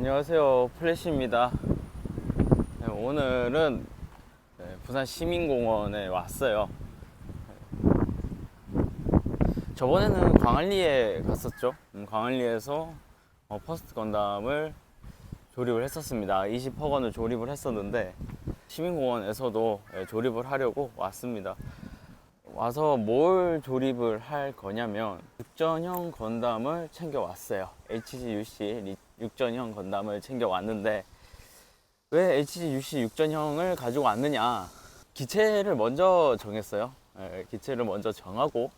안녕하세요, 플래시입니다. 오늘은 부산 시민공원에 왔어요. 저번에는 광안리에 갔었죠. 광안리에서 퍼스트 건담을 조립을 했었습니다. 20억 원을 조립을 했었는데 시민공원에서도 조립을 하려고 왔습니다. 와서 뭘 조립을 할 거냐면 육전형 건담을 챙겨왔어요. HGUC 육전형 건담을 챙겨왔는데 왜 HGUC 육전형을 가지고 왔느냐, 기체를 먼저 정했어요. 기체를 먼저 정하고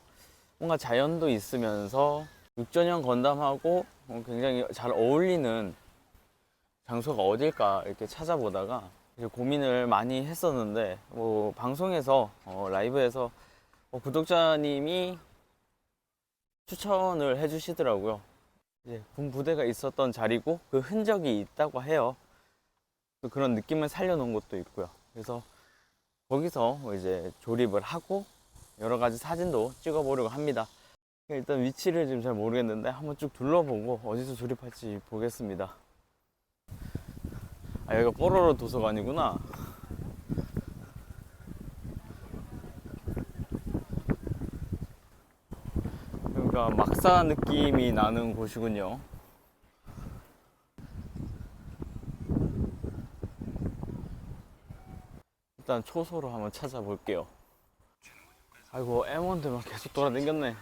뭔가 자연도 있으면서 육전형 건담하고 굉장히 잘 어울리는 장소가 어딜까 이렇게 찾아보다가 고민을 많이 했었는데, 방송에서 라이브에서 구독자님이 추천을 해주시더라고요. 이제 군 부대가 있었던 자리고 그 흔적이 있다고 해요. 또 그런 느낌을 살려놓은 것도 있고요. 그래서 거기서 이제 조립을 하고 여러 가지 사진도 찍어보려고 합니다. 일단 위치를 지금 잘 모르겠는데 한번 쭉 둘러보고 어디서 조립할지 보겠습니다. 아, 여기가 뽀로로 도서관이구나. 그러니까 막사 느낌이 나는 곳이군요. 일단 초소로 한번 찾아볼게요. 아이고, M1들만 계속 돌아다녔네.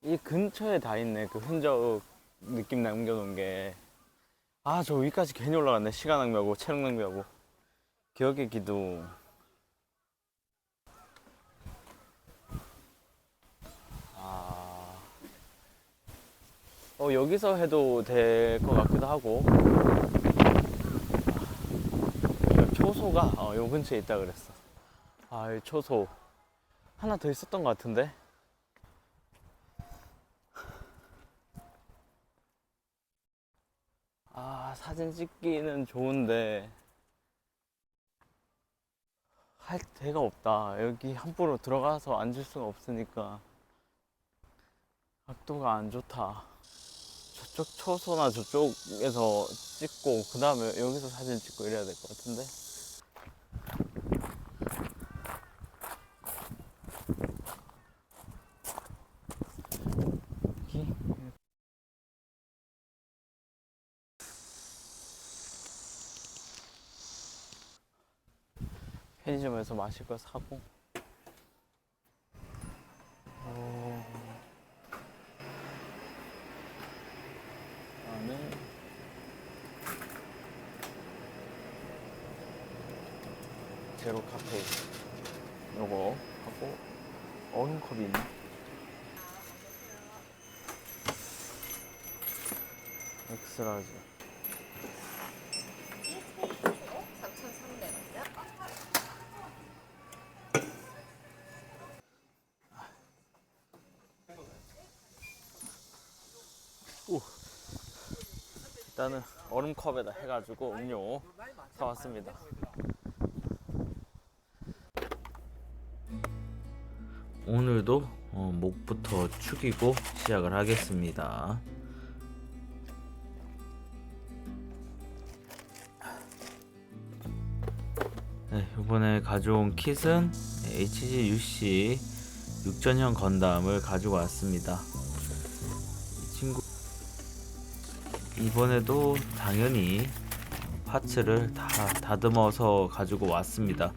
이 근처에 다 있네. 그 흔적 느낌 남겨놓은 게. 저 위까지 괜히 올라갔네. 시간 낭비하고 체력 낭비하고. 기억의 기둥. 여기서 해도 될 것 같기도 하고. 초소가 요 근처에 있다 그랬어. 이 초소 하나 더 있었던 것 같은데. 사진 찍기는 좋은데 할 데가 없다. 여기 함부로 들어가서 앉을 수가 없으니까 각도가 안 좋다. 저쪽 초소나 저쪽에서 찍고 그 다음에 여기서 사진 찍고 이래야 될 것 같은데. 여기? 편의점에서 마실 거 사고. 그다음에 제로 카페인 요거 하고 얼음컵이 있네. 엑스라지. 일단은 얼음컵에다 해가지고 음료 사왔습니다. 오늘도 목부터 축이고 시작을 하겠습니다. 네, 이번에 가져온 킷은 HGUC 육전형 건담을 가지고 왔습니다. 이 친구 이번에도 당연히 파츠를 다 다듬어서 가지고 왔습니다.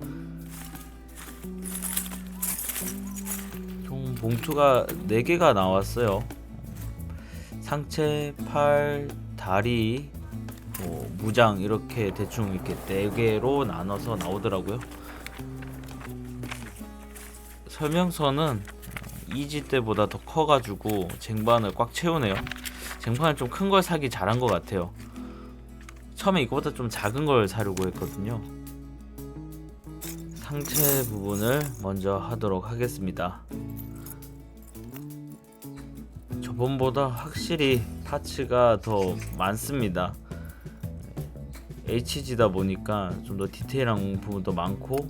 총 봉투가 4개가 나왔어요. 상체, 팔, 다리, 무장 이렇게 대충 이렇게 4개로 나눠서 나오더라고요. 설명서는 2G 때보다 더 커가지고 쟁반을 꽉 채우네요. 쟁반을 좀 큰 걸 사기 잘한 것 같아요. 처음에 이거보다 좀 작은 걸 사려고 했거든요. 상체 부분을 먼저 하도록 하겠습니다. 저번보다 확실히 파츠가 더 많습니다. HG다 보니까 좀 더 디테일한 부분도 많고,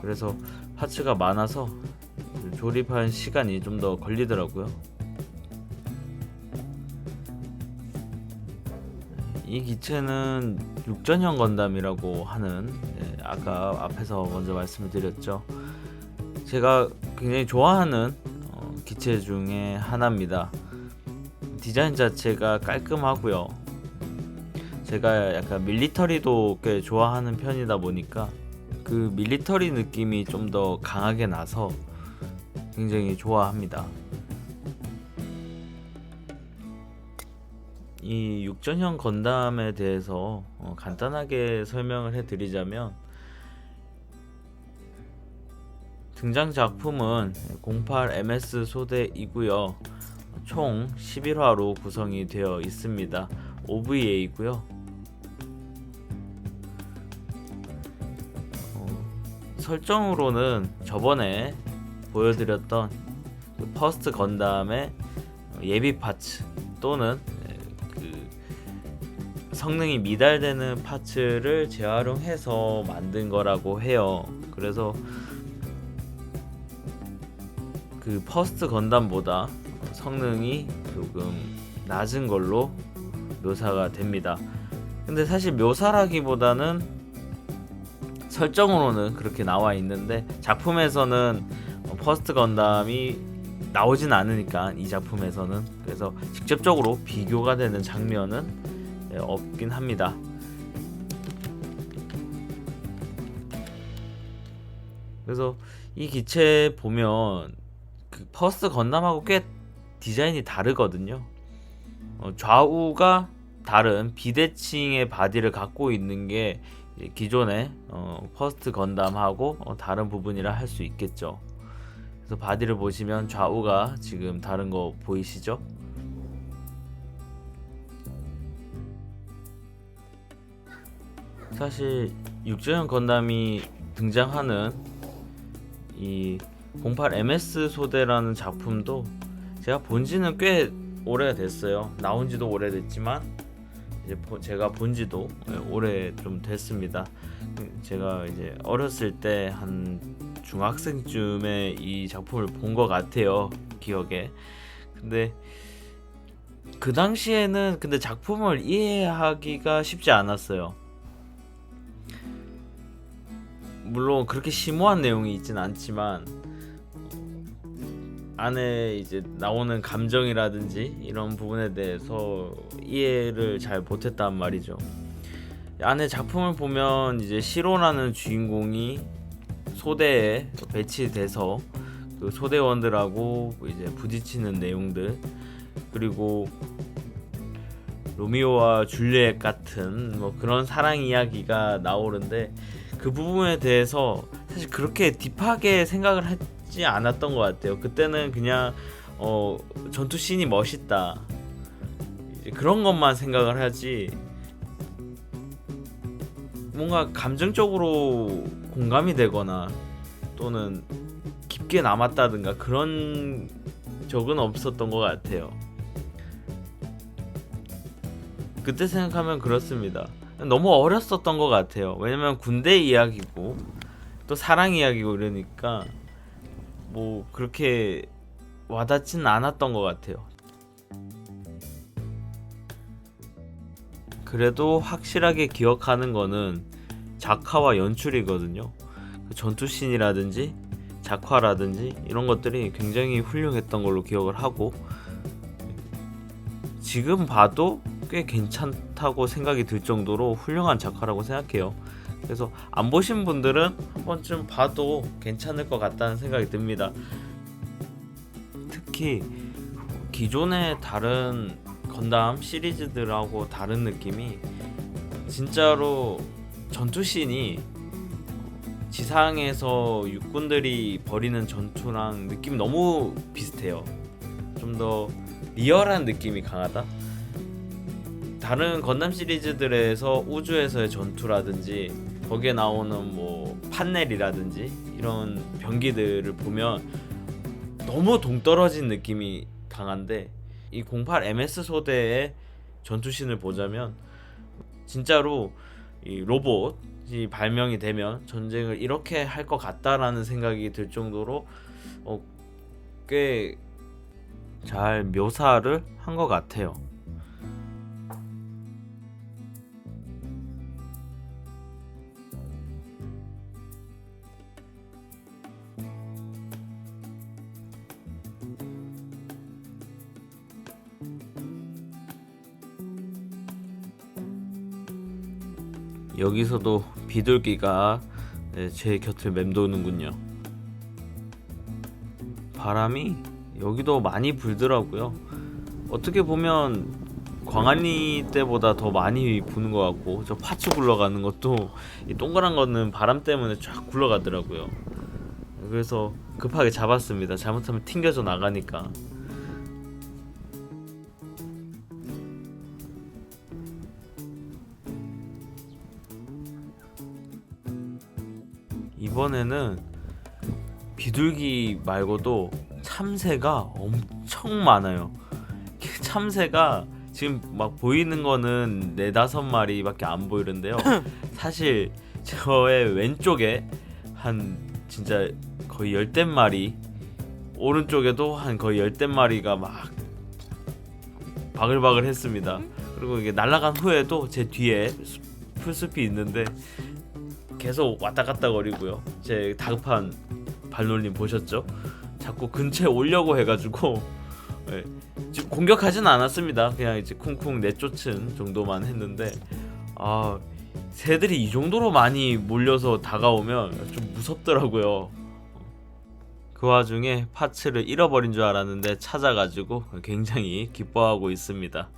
그래서 파츠가 많아서 조립한 시간이 좀 더 걸리더라고요. 이 기체는 육전형 건담이라고 하는, 아까 앞에서 먼저 말씀을 드렸죠. 제가 굉장히 좋아하는 기체 중에 하나입니다. 디자인 자체가 깔끔하고요. 제가 약간 밀리터리도 꽤 좋아하는 편이다 보니까 그 밀리터리 느낌이 좀 더 강하게 나서 굉장히 좋아합니다. 이 육전형 건담에 대해서 간단하게 설명을 해드리자면, 등장 작품은 08MS 소대이고요. 총 11화로 구성이 되어 있습니다. OVA이고요. 설정으로는 저번에 보여드렸던 그 퍼스트 건담의 예비 파츠 또는 그 성능이 미달되는 파츠를 재활용해서 만든 거라고 해요. 그래서 그 퍼스트 건담보다 성능이 조금 낮은 걸로 묘사가 됩니다. 근데 사실 묘사라기보다는 설정으로는 그렇게 나와 있는데, 작품에서는 퍼스트 건담이 나오진 않으니까, 이 작품에서는, 그래서 직접적으로 비교가 되는 장면은 없긴 합니다. 그래서 이 기체 보면 그 퍼스트 건담하고 꽤 디자인이 다르거든요. 좌우가 다른 비대칭의 바디를 갖고 있는 게 기존의 퍼스트 건담하고 다른 부분이라 할 수 있겠죠. 그래서 바디를 보시면 좌우가 지금 다른 거 보이시죠? 사실 육전형 건담이 등장하는 이 08MS 소대라는 작품도 제가 본지는 꽤 오래됐어요. 나온지도 오래됐지만 이제 제가 본지도 오래 좀 됐습니다. 제가 이제 어렸을 때 한 중학생쯤에 이 작품을 본 것 같아요, 기억에. 근데 그 당시에는 근데 작품을 이해하기가 쉽지 않았어요. 물론 그렇게 심오한 내용이 있진 않지만 안에 이제 나오는 감정이라든지 이런 부분에 대해서 이해를 잘 못했단 말이죠. 안에 작품을 보면 이제 시로라는 주인공이 소대에 배치돼서 그 소대원들하고 이제 부딪히는 내용들, 그리고 로미오와 줄리엣 같은 뭐 그런 사랑 이야기가 나오는데, 그 부분에 대해서 사실 그렇게 딥하게 생각을 하지 않았던 것 같아요. 그때는 그냥 전투 씬이 멋있다, 이제 그런 것만 생각을 하지, 뭔가 감정적으로 공감이 되거나 또는 깊게 남았다든가 그런 적은 없었던 것 같아요. 그때 생각하면 그렇습니다. 너무 어렸었던 것 같아요. 왜냐면 군대 이야기고 또 사랑 이야기고 이러니까 뭐 그렇게 와닿지는 않았던 것 같아요. 그래도 확실하게 기억하는 거는 작화와 연출이거든요. 전투씬이라든지 작화라든지 이런 것들이 굉장히 훌륭했던 걸로 기억을 하고, 지금 봐도 꽤 괜찮다고 생각이 들 정도로 훌륭한 작화라고 생각해요. 그래서 안 보신 분들은 한 번쯤 봐도 괜찮을 것 같다는 생각이 듭니다. 특히 기존의 다른 건담 시리즈들하고 다른 느낌이, 진짜로 전투씬이 지상에서 육군들이 벌이는 전투랑 느낌이 너무 비슷해요. 좀 더 리얼한 느낌이 강하다. 다른 건담 시리즈들에서 우주에서의 전투라든지 거기에 나오는 뭐 판넬이라든지 이런 병기들을 보면 너무 동떨어진 느낌이 강한데, 이 08MS 소대의 전투씬을 보자면 진짜로 이 로봇이 발명이 되면 전쟁을 이렇게 할 것 같다라는 생각이 들 정도로 꽤 잘 묘사를 한 것 같아요. 여기서도 비둘기가 제 곁을 맴도는군요. 바람이 여기도 많이 불더라고요. 어떻게 보면 광안리 때보다 더 많이 부는 것 같고, 저 파츠 굴러가는 것도 이 동그란 거는 바람 때문에 쫙 굴러가더라고요. 그래서 급하게 잡았습니다. 잘못하면 튕겨져 나가니까. 이번에는 비둘기 말고도 참새가 엄청 많아요. 참새가 지금 막 보이는 거는 4-5마리밖에 안 보이는데요. 사실 저의 왼쪽에 한 진짜 거의 10마리, 오른쪽에도 한 거의 10마리가 막 바글바글 했습니다. 그리고 이게 날아간 후에도 제 뒤에 풀숲이 있는데 계속 왔다 갔다 거리고요. 제 다급한 발놀림 보셨죠? 자꾸 근처에 오려고 해가지고 지금 공격하진 않았습니다. 그냥 이제 쿵쿵 내쫓은 정도만 했는데, 새들이 이 정도로 많이 몰려서 다가오면 좀 무섭더라고요. 그 와중에 파츠를 잃어버린 줄 알았는데 찾아가지고 굉장히 기뻐하고 있습니다.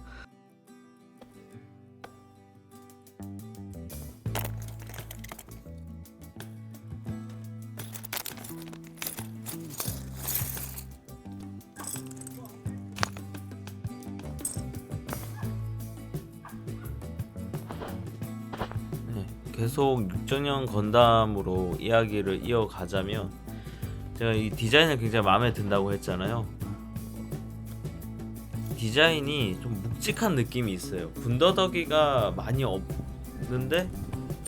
계속 6주년 건담으로 이야기를 이어가자면, 제가 이 디자인을 굉장히 마음에 든다고 했잖아요. 디자인이 좀 묵직한 느낌이 있어요. 군더더기가 많이 없는데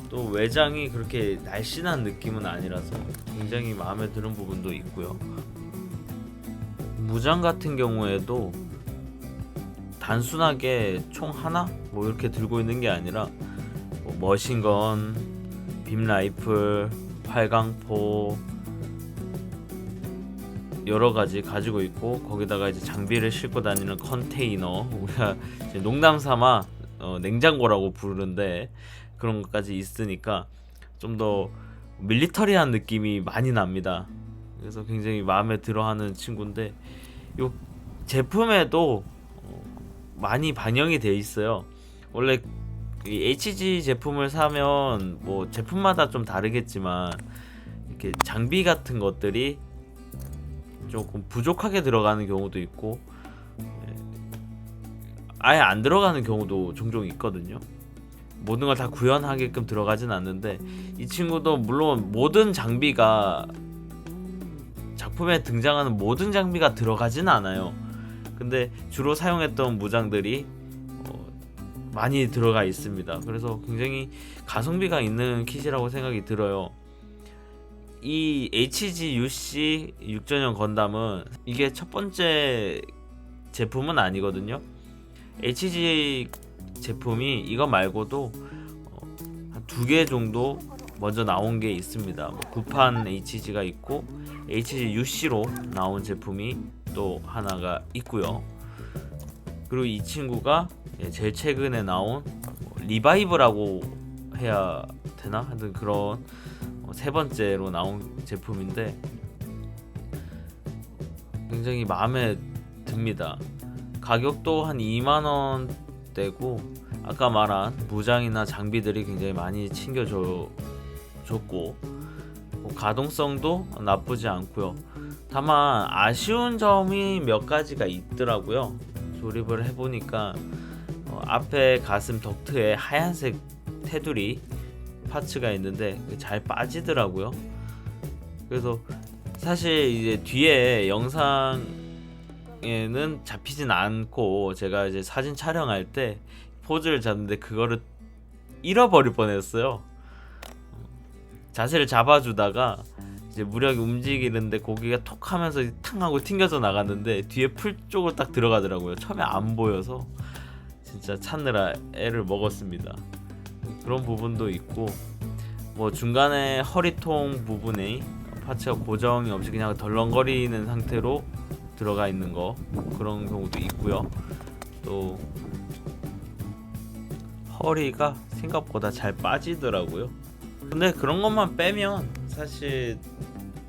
또 외장이 그렇게 날씬한 느낌은 아니라서 굉장히 마음에 드는 부분도 있고요. 무장 같은 경우에도 단순하게 총 하나 뭐 이렇게 들고 있는 게 아니라 머신건, 빔라이플, 활강포 여러 가지 가지고 있고, 거기다가 이제 장비를 싣고 다니는 컨테이너, 우리가 이제 농담 삼아 냉장고라고 부르는데 그런 것까지 있으니까 좀 더 밀리터리한 느낌이 많이 납니다. 그래서 굉장히 마음에 들어하는 친구인데, 이 제품에도 많이 반영이 돼 있어요. 원래 이 HG 제품을 사면 뭐 제품마다 좀 다르겠지만 이렇게 장비 같은 것들이 조금 부족하게 들어가는 경우도 있고 아예 안 들어가는 경우도 종종 있거든요. 모든 걸 다 구현하게끔 들어가진 않는데, 이 친구도 물론 모든 장비가, 작품에 등장하는 모든 장비가 들어가진 않아요. 근데 주로 사용했던 무장들이 많이 들어가 있습니다. 그래서 굉장히 가성비가 있는 킷이라고 생각이 들어요. 이 HGUC 6전용 건담은 이게 첫 번째 제품은 아니거든요. HG 제품이 이거 말고도 한 2개 정도 먼저 나온 게 있습니다. 뭐 구판 HG가 있고 HGUC로 나온 제품이 또 하나가 있고요. 그리고 이 친구가 제일 최근에 나온 리바이브라고 해야 되나? 하여튼 그런 세 번째로 나온 제품인데 굉장히 마음에 듭니다. 가격도 한 2만원대고, 아까 말한 무장이나 장비들이 굉장히 많이 챙겨줬고, 가동성도 나쁘지 않고요. 다만 아쉬운 점이 몇 가지가 있더라고요. 조립을 해보니까 앞에 가슴 덕트에 하얀색 테두리 파츠가 있는데 잘 빠지더라고요. 그래서 사실 이제 뒤에 영상에는 잡히진 않고, 제가 이제 사진 촬영할 때 포즈를 잡는데 그거를 잃어버릴 뻔했어요. 자세를 잡아주다가 이제 무력이 움직이는데 고기가 톡 하면서 탕 하고 튕겨져 나갔는데 뒤에 풀 쪽으로 딱 들어가더라고요. 처음에 안 보여서 진짜 찾느라 애를 먹었습니다. 그런 부분도 있고, 뭐 중간에 허리통 부분에 파츠가 고정이 없이 그냥 덜렁거리는 상태로 들어가 있는 거, 그런 경우도 있고요. 또 허리가 생각보다 잘 빠지더라고요. 근데 그런 것만 빼면 사실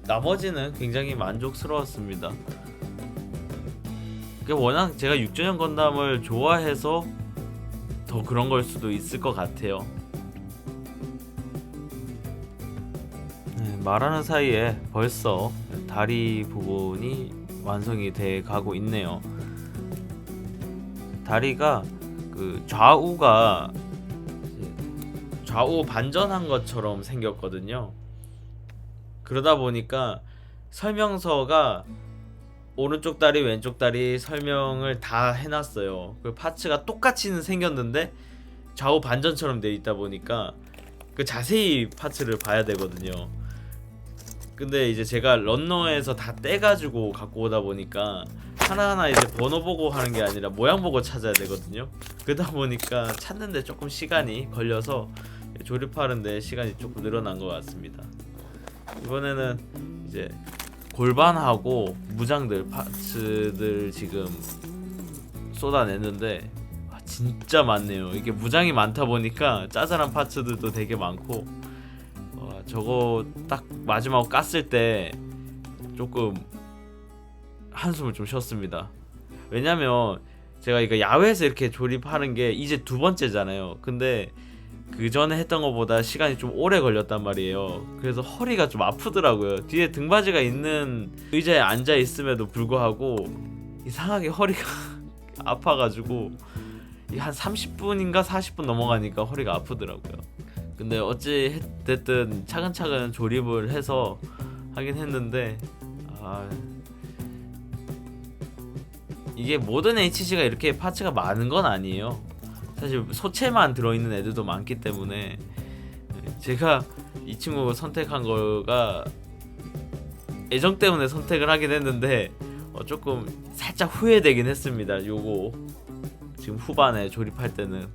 나머지는 굉장히 만족스러웠습니다. 그게 워낙 제가 6주년 건담을 좋아해서 더 그런 걸 수도 있을 것 같아요. 네, 말하는 사이에 벌써 다리 부분이 완성이 돼 가고 있네요. 다리가 그 좌우가 좌우 반전한 것처럼 생겼거든요. 그러다 보니까 설명서가 오른쪽 다리 왼쪽 다리 설명을 다 해놨어요. 그 파츠가 똑같이는 생겼는데 좌우 반전처럼 돼 있다 보니까 그 자세히 파츠를 봐야 되거든요. 근데 이제 제가 런너에서 다 떼가지고 갖고 오다 보니까 하나하나 이제 번호 보고 하는 게 아니라 모양 보고 찾아야 되거든요. 그러다 보니까 찾는데 조금 시간이 걸려서 조립하는데 시간이 조금 늘어난 것 같습니다. 이번에는 이제 골반하고 무장들 파츠들 지금 쏟아냈는데 진짜 많네요. 이게 무장이 많다 보니까 짜잘한 파츠들도 되게 많고 저거 딱 마지막 깠을 때 조금 한숨을 좀 쉬었습니다. 왜냐면 제가 이거 야외에서 이렇게 조립하는 게 이제 두 번째잖아요. 근데 그 전에 했던 것보다 시간이 좀 오래 걸렸단 말이에요. 그래서 허리가 좀 아프더라고요. 뒤에 등받이가 있는 의자에 앉아 있음에도 불구하고 이상하게 허리가 아파가지고 한 30분인가 40분 넘어가니까 허리가 아프더라고요. 근데 어찌 됐든 차근차근 조립을 해서 하긴 했는데 이게 모든 HC가 이렇게 파츠가 많은 건 아니에요. 사실 소체만 들어있는 애들도 많기 때문에 제가 이 친구 선택한 거가 애정 때문에 선택을 하긴 했는데 조금 살짝 후회되긴 했습니다. 요거 지금 후반에 조립할 때는.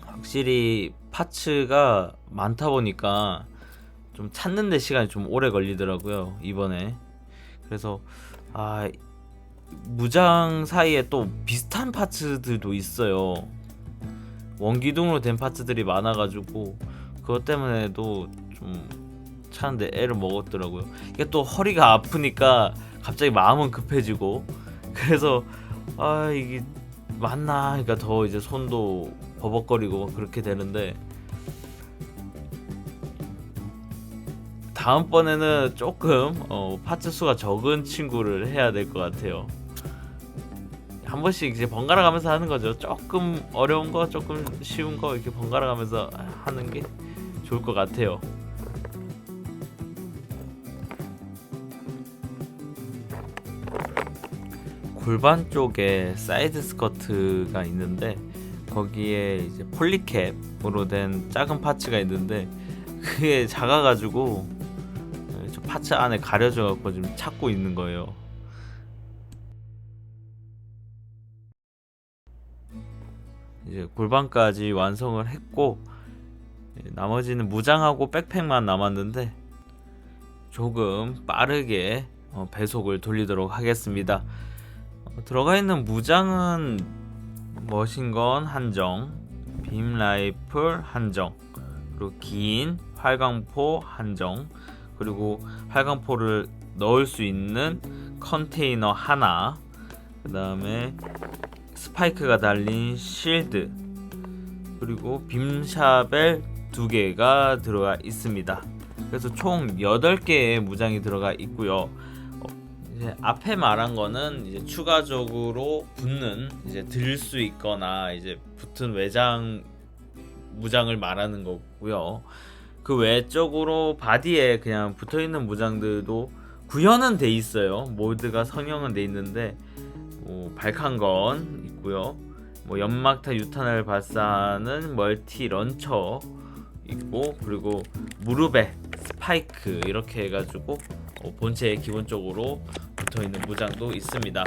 확실히 파츠가 많다 보니까 좀 찾는 데 시간이 좀 오래 걸리더라고요, 이번에. 그래서 무장 사이에 또 비슷한 파츠들도 있어요. 원기둥으로 된 파츠들이 많아가지고 그것 때문에도 좀 찾는데 애를 먹었더라고요. 이게 또 허리가 아프니까 갑자기 마음은 급해지고, 그래서 이게 맞나 하니까 더 이제 손도 버벅거리고 그렇게 되는데, 다음번에는 조금 파츠 수가 적은 친구를 해야 될 것 같아요. 한 번씩 이제 번갈아 가면서 하는 거죠. 조금 어려운 거, 조금 쉬운 거 이렇게 번갈아 가면서 하는 게 좋을 것 같아요. 골반 쪽에 사이드 스커트가 있는데 거기에 이제 폴리캡으로 된 작은 파츠가 있는데 그게 작아가지고 저 파츠 안에 가려져갖고 지금 찾고 있는 거예요. 이제 골반까지 완성을 했고 나머지는 무장하고 백팩만 남았는데 조금 빠르게 배속을 돌리도록 하겠습니다. 들어가 있는 무장은 머신건 한정, 빔 라이플 한정, 그리고 긴 활강포 한정, 그리고 활강포를 넣을 수 있는 컨테이너 하나, 그 다음에 스파이크가 달린 실드, 그리고 빔샤벨 2개가 들어가 있습니다. 그래서 총 8개의 무장이 들어가 있고요. 이제 앞에 말한 거는 이제 추가적으로 붙는, 이제 들 수 있거나 이제 붙은 외장 무장을 말하는 거고요. 그 외적으로 바디에 그냥 붙어 있는 무장들도 구현은 돼 있어요. 몰드가 성형은 돼 있는데 발칸건 있고요. 연막탄 유탄을 발사하는 멀티 런처 있고, 그리고 무릎에 스파이크 이렇게 해가지고 본체에 기본적으로 붙어있는 무장도 있습니다.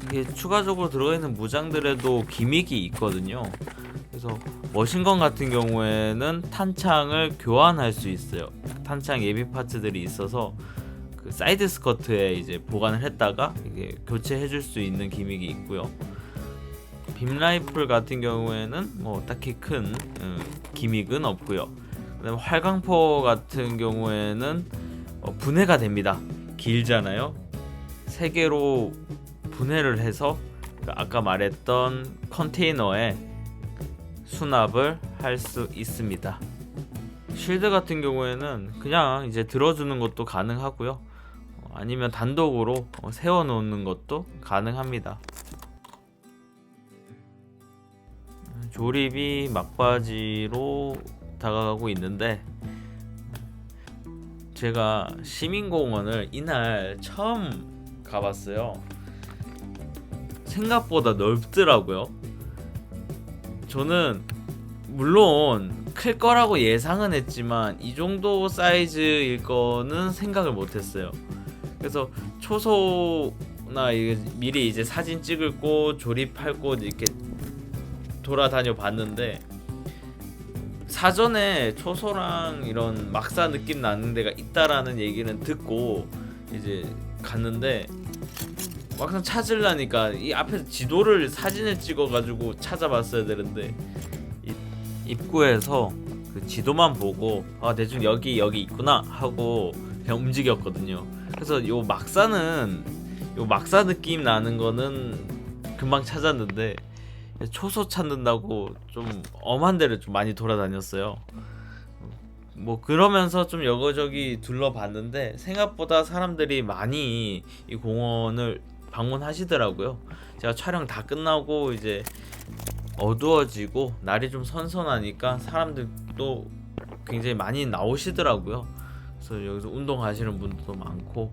이게 추가적으로 들어있는 무장들에도 기믹이 있거든요. 그래서 머신건 같은 경우에는 탄창을 교환할 수 있어요. 탄창 예비 파츠들이 있어서 그 사이드 스커트에 이제 보관을 했다가 이게 교체해 줄 수 있는 기믹이 있고요. 빔 라이플 같은 경우에는 뭐 딱히 큰 기믹은 없고요. 그다음에 활강포 같은 경우에는 분해가 됩니다. 길잖아요. 3개로 분해를 해서 아까 말했던 컨테이너에 수납을 할 수 있습니다. 쉴드 같은 경우에는 그냥 이제 들어주는 것도 가능하고요. 아니면 단독으로 세워 놓는 것도 가능합니다. 조립이 막바지로 다가가고 있는데 제가 시민공원을 이날 처음 가봤어요. 생각보다 넓더라고요. 저는 물론 클 거라고 예상은 했지만 이 정도 사이즈일 거는 생각을 못했어요. 그래서 초소나 미리 이제 사진 찍을 곳, 조립할 곳 이렇게 돌아다녀 봤는데 사전에 초소랑 이런 막사 느낌 나는 데가 있다라는 얘기는 듣고 이제 갔는데 막상 찾으려니까 이 앞에서 지도를 사진을 찍어가지고 찾아봤어야 되는데 입구에서 그 지도만 보고 아 대충 여기 있구나 하고 그냥 움직였거든요. 그래서 요 막사 느낌 나는 거는 금방 찾았는데 초소 찾는다고 좀 엄한 데를 좀 많이 돌아다녔어요. 뭐 그러면서 좀 여기저기 둘러봤는데 생각보다 사람들이 많이 이 공원을 방문하시더라고요. 제가 촬영 다 끝나고 이제 어두워지고 날이 좀 선선하니까 사람들도 굉장히 많이 나오시더라고요. 그래서 여기서 운동하시는 분들도 많고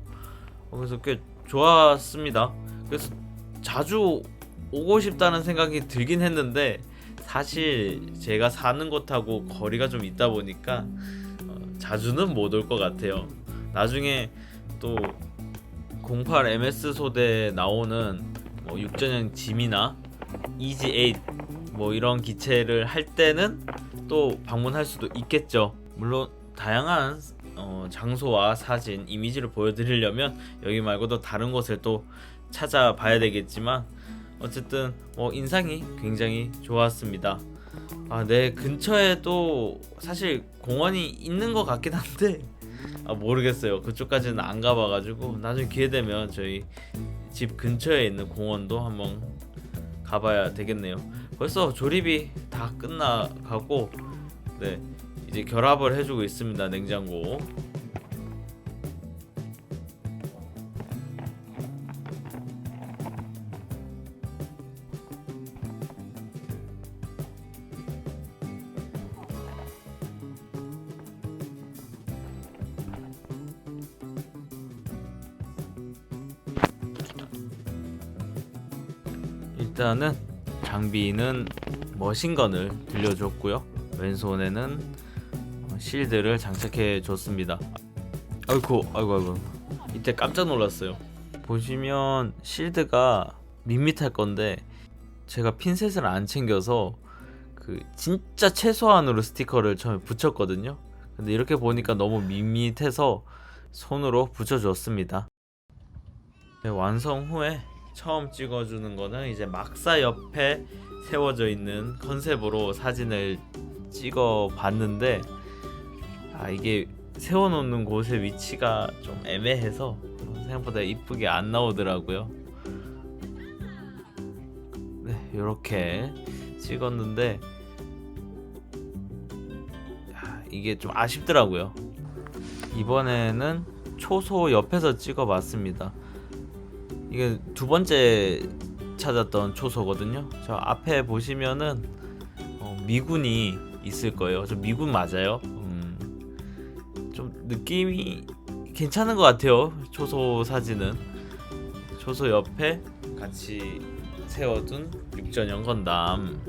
그래서 꽤 좋았습니다. 그래서 자주 오고 싶다는 생각이 들긴 했는데 사실 제가 사는 곳하고 거리가 좀 있다 보니까 자주는 못 올 것 같아요. 나중에 또 08 MS 소대에 나오는 뭐 육전형 짐이나 EG8 뭐 이런 기체를 할 때는 또 방문할 수도 있겠죠. 물론 다양한 장소와 사진, 이미지를 보여드리려면 여기 말고도 다른 곳을 또 찾아봐야 되겠지만 어쨌든 인상이 굉장히 좋았습니다. 내 근처에 또 사실 공원이 있는 것 같긴 한데 모르겠어요. 그쪽까지는 안 가봐가지고 나중에 기회 되면 저희 집 근처에 있는 공원도 한번 가봐야 되겠네요. 벌써 조립이 다 끝나가고 네 이제 결합을 해주고 있습니다. 냉장고. 일단은 장비는 머신건을 들려줬고요. 왼손에는 실드를 장착해 줬습니다. 아이고 이때 깜짝 놀랐어요. 보시면 실드가 밋밋할 건데 제가 핀셋을 안 챙겨서 그 진짜 최소한으로 스티커를 처음에 붙였거든요. 근데 이렇게 보니까 너무 밋밋해서 손으로 붙여줬습니다. 네, 완성 후에 처음 찍어주는 거는 이제 막사 옆에 세워져 있는 컨셉으로 사진을 찍어 봤는데 이게 세워놓는 곳의 위치가 좀 애매해서 생각보다 이쁘게 안 나오더라고요. 네, 이렇게 찍었는데 이게 좀 아쉽더라고요. 이번에는 초소 옆에서 찍어 봤습니다. 이게 두 번째 찾았던 초소거든요. 저 앞에 보시면은 미군이 있을 거예요. 저 미군 맞아요. 좀 느낌이 괜찮은 것 같아요. 초소 사진은 초소 옆에 같이 세워둔 육전형 건담.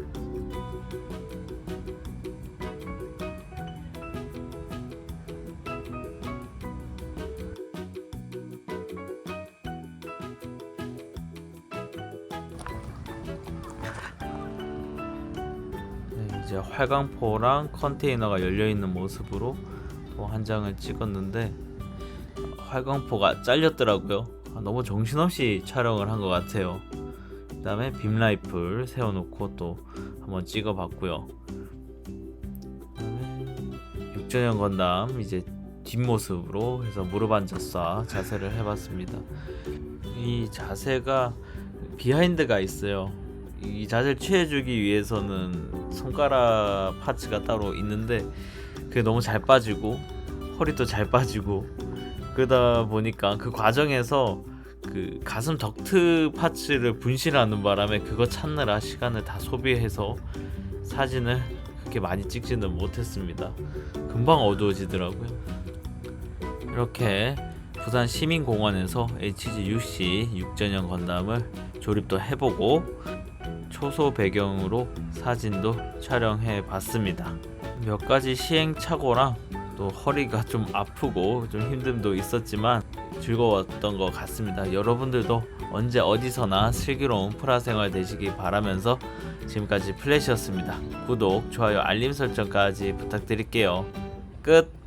이제 활강포랑 컨테이너가 열려 있는 모습으로 또 한 장을 찍었는데 활강포가 잘렸더라고요. 너무 정신없이 촬영을 한 것 같아요. 그 다음에 빔라이플 세워놓고 또 한번 찍어봤고요. 그다음에 육전형 건담 이제 뒷모습으로 해서 무릎 앉아서 자세를 해봤습니다. 이 자세가 비하인드가 있어요. 이 자세를 취해주기 위해서는 손가락 파츠가 따로 있는데 그게 너무 잘 빠지고 허리도 잘 빠지고 그러다 보니까 그 과정에서 그 가슴 덕트 파츠를 분실하는 바람에 그거 찾느라 시간을 다 소비해서 사진을 그렇게 많이 찍지는 못했습니다. 금방 어두워지더라고요. 이렇게 부산 시민공원에서 HG-UC 육전형 건담을 조립도 해보고 초소 배경으로 사진도 촬영해 봤습니다. 몇 가지 시행착오랑 또 허리가 좀 아프고 좀 힘듦도 있었지만 즐거웠던 것 같습니다. 여러분들도 언제 어디서나 슬기로운 프라 생활 되시기 바라면서 지금까지 플래시였습니다. 구독, 좋아요, 알림 설정까지 부탁드릴게요. 끝!